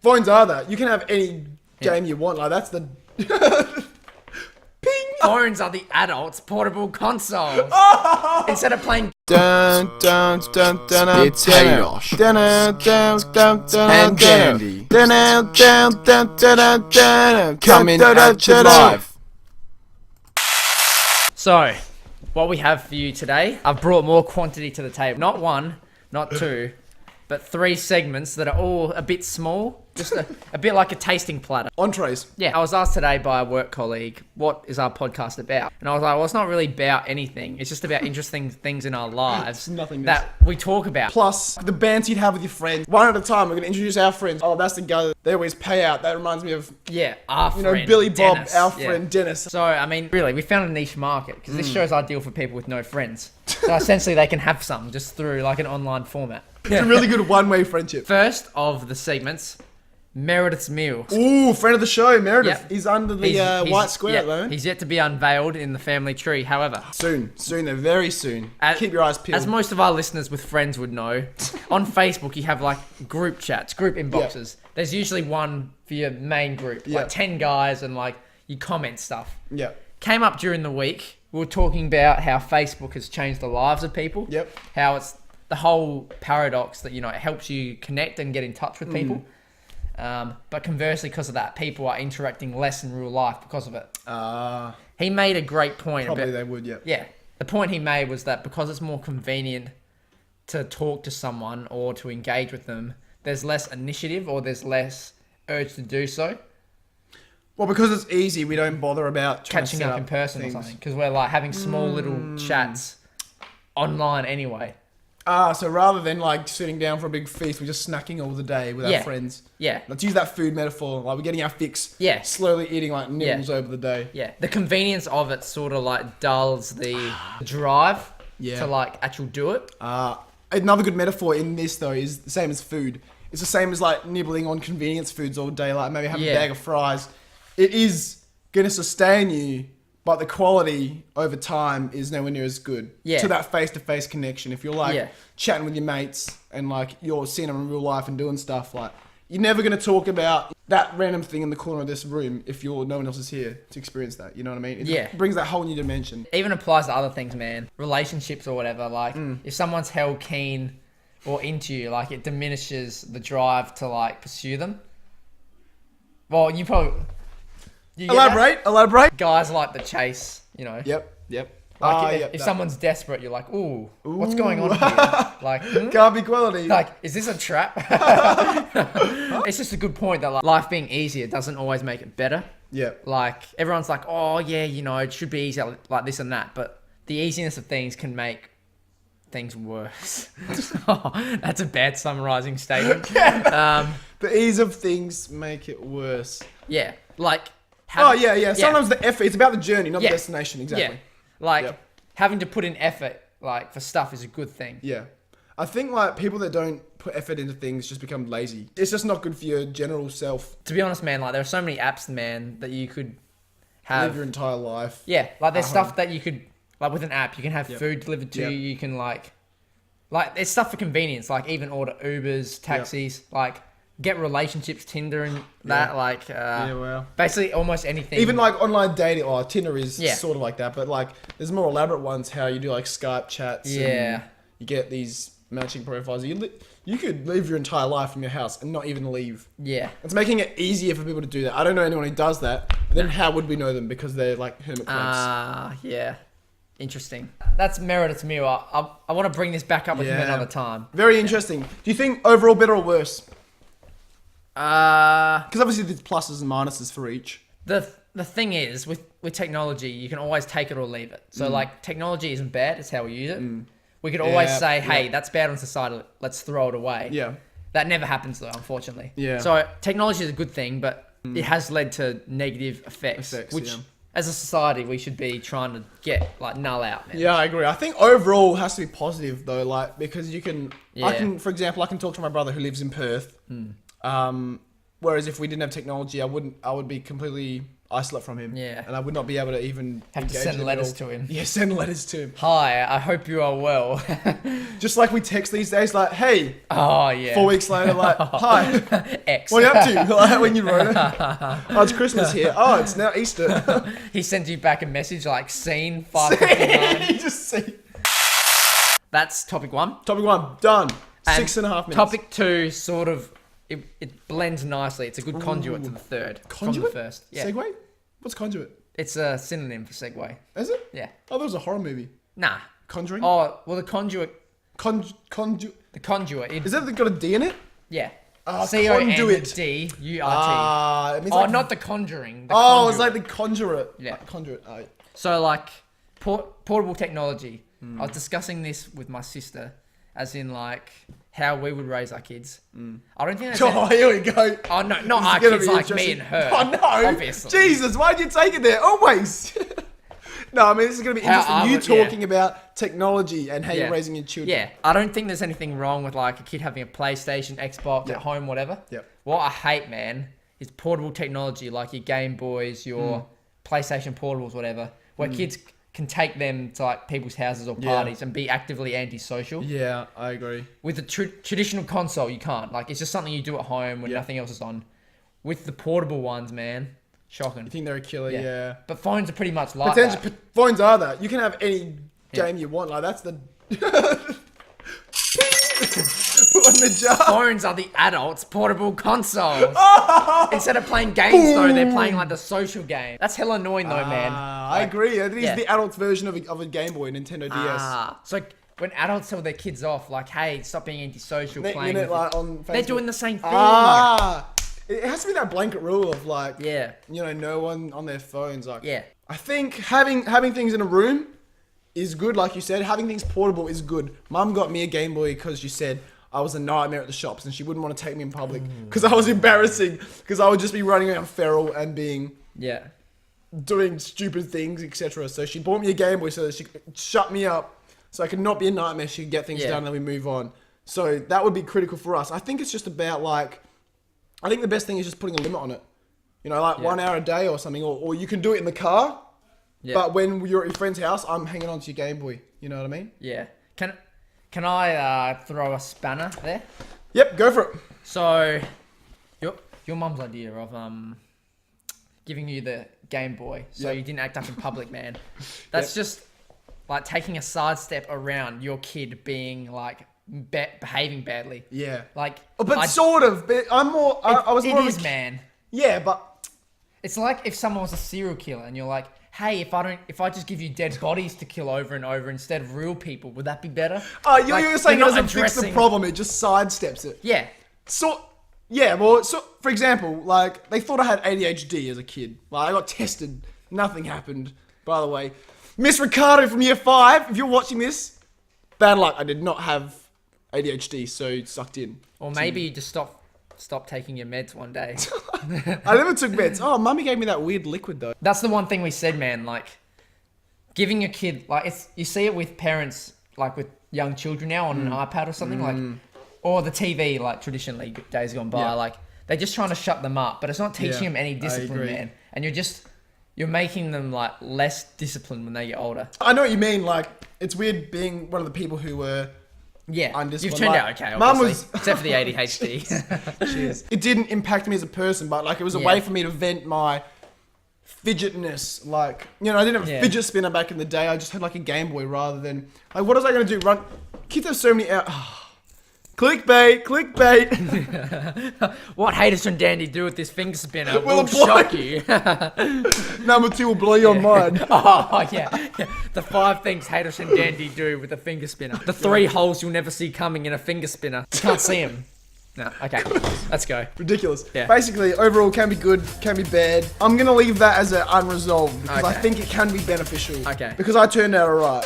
Phones are that. You can have any game you want. Like, that's the... Ping! Phones are the adults' portable consoles. Instead of playing... It's chaos and candy coming at you live. So, what we have for you today, I've brought more quantity to the table. Not one, not two, but 3 segments that are all a bit small. Just a bit like a tasting platter. Entrees. Yeah, I was asked today by a work colleague, what is our podcast about? And I was like, well, it's not really about anything. It's just about interesting things in our lives that we talk about. Plus, the bands you'd have with your friends. One at a time, we're going to introduce our friends. Oh, that's the guy that they always pay out. That reminds me of, our friend, Billy Bob, Dennis. our friend Dennis. So, I mean, really, we found a niche market because this show's ideal for people with no friends. So essentially, they can have some just through like an online format. It's a really good one-way friendship. First of the segments, Meredith's Meal. Ooh, friend of the show, Meredith. Yep. He's under the white square at the moment. He's yet to be unveiled in the family tree, however. Soon, though, very soon. Keep your eyes peeled. As most of our listeners with friends would know, on Facebook you have like group chats, group inboxes. Yep. There's usually one for your main group, like 10 guys, and like you comment stuff. Yeah. Came up during the week. We were talking about how Facebook has changed the lives of people. Yep. How it's the whole paradox that, it helps you connect and get in touch with people. But conversely, because of that, people are interacting less in real life because of it. He made a great point. Probably they would, yeah. Yeah. The point he made was that because it's more convenient to talk to someone or to engage with them, there's less initiative or there's less urge to do so. Well, because it's easy, we don't bother about catching up in person or something. Because we're like having small little chats online anyway. So rather than like sitting down for a big feast, we're just snacking all the day with our friends. Yeah. Let's use that food metaphor. Like we're getting our fix. Yeah. Slowly eating like nibbles over the day. Yeah. The convenience of it sort of like dulls the drive to like actually do it. Another good metaphor in this though is the same as food. It's the same as like nibbling on convenience foods all day, like maybe having a bag of fries. It is going to sustain you, but the quality over time is nowhere near as good to that face-to-face connection. If you're like chatting with your mates and like you're seeing them in real life and doing stuff, like you're never going to talk about that random thing in the corner of this room if no one else is here to experience that. You know what I mean? It brings that whole new dimension. Even applies to other things, man. Relationships or whatever. Like if someone's held keen or into you, like it diminishes the drive to like pursue them. Well, you probably... Elaborate. Guys like the chase, Yep. Like if someone's desperate, you're like, ooh, what's going on here? Like, can't be quality. Like, is this a trap? It's just a good point that like, life being easier doesn't always make it better. Yeah. Like everyone's like, oh yeah, it should be easier like this and that, but the easiness of things can make things worse. That's a bad summarizing statement. The ease of things make it worse. Yeah. Like. Sometimes the effort, it's about the journey, not the destination. Exactly. Yeah. Like having to put in effort, like for stuff is a good thing. Yeah. I think like people that don't put effort into things just become lazy. It's just not good for your general self. To be honest, man, like there are so many apps, man, that you could have. Live your entire life. Yeah. Like there's stuff that you could, like with an app, you can have food delivered to you. You can like there's stuff for convenience, like even order Ubers, taxis, like get relationships, Tinder and that, basically almost anything. Even like online dating, Tinder is sort of like that, but like there's more elaborate ones, how you do like Skype chats. Yeah. And you get these matching profiles. You could live your entire life from your house and not even leave. Yeah. It's making it easier for people to do that. I don't know anyone who does that, but then how would we know them? Because they're like hermit crabs. Yeah. Interesting. That's Meredith's Meal. I want to bring this back up with him another time. Very interesting. Do you think overall better or worse? Because obviously there's pluses and minuses for each. The thing is, with technology, you can always take it or leave it. So like technology isn't bad, it's how we use it. We could always say, hey, that's bad on society, let's throw it away. Yeah. That never happens though, unfortunately. Yeah. So technology is a good thing, but it has led to negative effects which as a society we should be trying to get like null out, man. Yeah, I agree. I think overall it has to be positive though, like because you can for example, I can talk to my brother who lives in Perth. Whereas if we didn't have technology, I would be completely isolate from him. Yeah. And I would not be able to even have to send letters to him. Yeah, send letters to him. Hi, I hope you are well. Just like we text these days, like, hey. Oh, yeah. 4 weeks later, like, hi. X. What are you up to? Like, when you wrote it. Oh, it's Christmas here. Oh, it's now Easter. He sends you back a message like, scene 5:59. You just see. That's topic 1. Topic 1, done. And 6.5 minutes. Topic 2, sort of, it blends nicely. It's a good conduit to the third. Conduit? From the first. Yeah. Segue? What's conduit? It's a synonym for segue. Is it? Yeah. Oh, that was a horror movie. Nah. Conjuring? Oh, well, the conduit. Conduit. The conduit. Is that got a D in it? Yeah. Conduit. CONDURT. It means Oh, like, not the Conjuring. The oh, it's conduit. like the conjurer. Yeah. Like conduit. Oh, yeah. So, like, portable technology. I was discussing this with my sister, as in, like, how we would raise our kids. I don't think that's... Oh, here we go. Oh, no, not This our is gonna kids, be like me interesting. and her. Oh, no. Obviously. Jesus, why'd you take it there? Always. No, I mean, this is going to be How interesting. I You would- talking about technology and how Yeah. you're raising your children. Yeah, I don't think there's anything wrong with, like, a kid having a PlayStation, Xbox Yeah. at home, whatever. Yep. What I hate, man, is portable technology, like your Game Boys, your PlayStation portables, whatever, where kids can take them to, like, people's houses or Yeah. parties and be actively antisocial. Yeah, I agree. With the traditional console, you can't. Like, it's just something you do at home when Yeah. nothing else is on. With the portable ones, man, shocking. You think they're a killer? Yeah. But phones are pretty much like Potential that. phones are that. You can have any Yeah. game you want. Like, that's the... Put on the jar. Phones are the adults' portable consoles. Instead of playing games, though, they're playing, like, the social game. That's hella annoying, though, man. I Like, agree. It is yeah. the adult's version of a Game Boy, Nintendo DS. So when adults tell their kids off, like, hey, stop being antisocial, Next playing minute, with like, on Facebook. they're doing the same thing. It has to be that blanket rule of, like, Yeah. you know, no one on their phones. Like, Yeah. I think having things in a room is good, like you said. Having things portable is good. Mum got me a Game Boy because she said I was a nightmare at the shops and she wouldn't want to take me in public because I was embarrassing, because I would just be running around feral and Yeah. doing stupid things, etc. So she bought me a Game Boy so that she could shut me up, so I could not be a nightmare. She could get things Yeah. done and then we move on. So that would be critical for us. I think it's just about, like, I think the best thing is just putting a limit on it. You know, like 1 hour a day or something, or you can do it in the car. Yeah. But when you're at your friend's house, I'm hanging on to your Game Boy. You know what I mean? Yeah. Can I throw a spanner there? Yep, go for it. So, your mum's idea of giving you the Game Boy so Yep. you didn't act up in public, man. That's just like taking a sidestep around your kid being like behaving badly. Yeah. Like, But sort of. But I'm more. I was more It of is, a, man. Yeah, but It's like if someone was a serial killer and you're like, hey, if I just give you dead bodies to kill over and over instead of real people, would that be better? you're saying it you're not doesn't fix the addressing- problem. It just sidesteps it. Yeah. So, yeah, well, so, for example, like, they thought I had ADHD as a kid. Like, I got tested. Nothing happened, by the way. Miss Ricardo from year 5, if you're watching this, bad luck. I did not have ADHD, so sucked in. Or maybe you just stop taking your meds one day. I never took meds. Oh, mummy gave me that weird liquid, though. That's the one thing we said, man. Like, giving a kid, like, you see it with parents, like with young children now on an iPad or something, like, or the TV, like traditionally days gone by. Yeah. Like, they're just trying to shut them up, but it's not teaching Yeah, them any I discipline, agree. man. And you're making them like less disciplined when they get older. I know what you mean. Like, it's weird being one of the people who were... Yeah, undisciplined. you've turned Like, out okay, Mum obviously, was- except for the ADHD. Cheers. It didn't impact me as a person, but, like, it was a Yeah. way for me to vent my fidgetness. Like, you know, I didn't have a fidget spinner back in the day. I just had, like, a Game Boy rather than... Like, what was I going to do? Run... Kids have so many... Clickbait. What haters and dandy do with this finger spinner Will will apply. shock you. Number 2 will blow your mind. Oh, yeah. The 5 things haters and dandy do with a finger spinner. The 3 holes you'll never see coming in a finger spinner. You can't see them. No, okay. Let's go. Ridiculous. Yeah. Basically, overall, can be good, can be bad. I'm going to leave that as an unresolved because I Okay. think it can be beneficial. Okay. Because I turned out alright.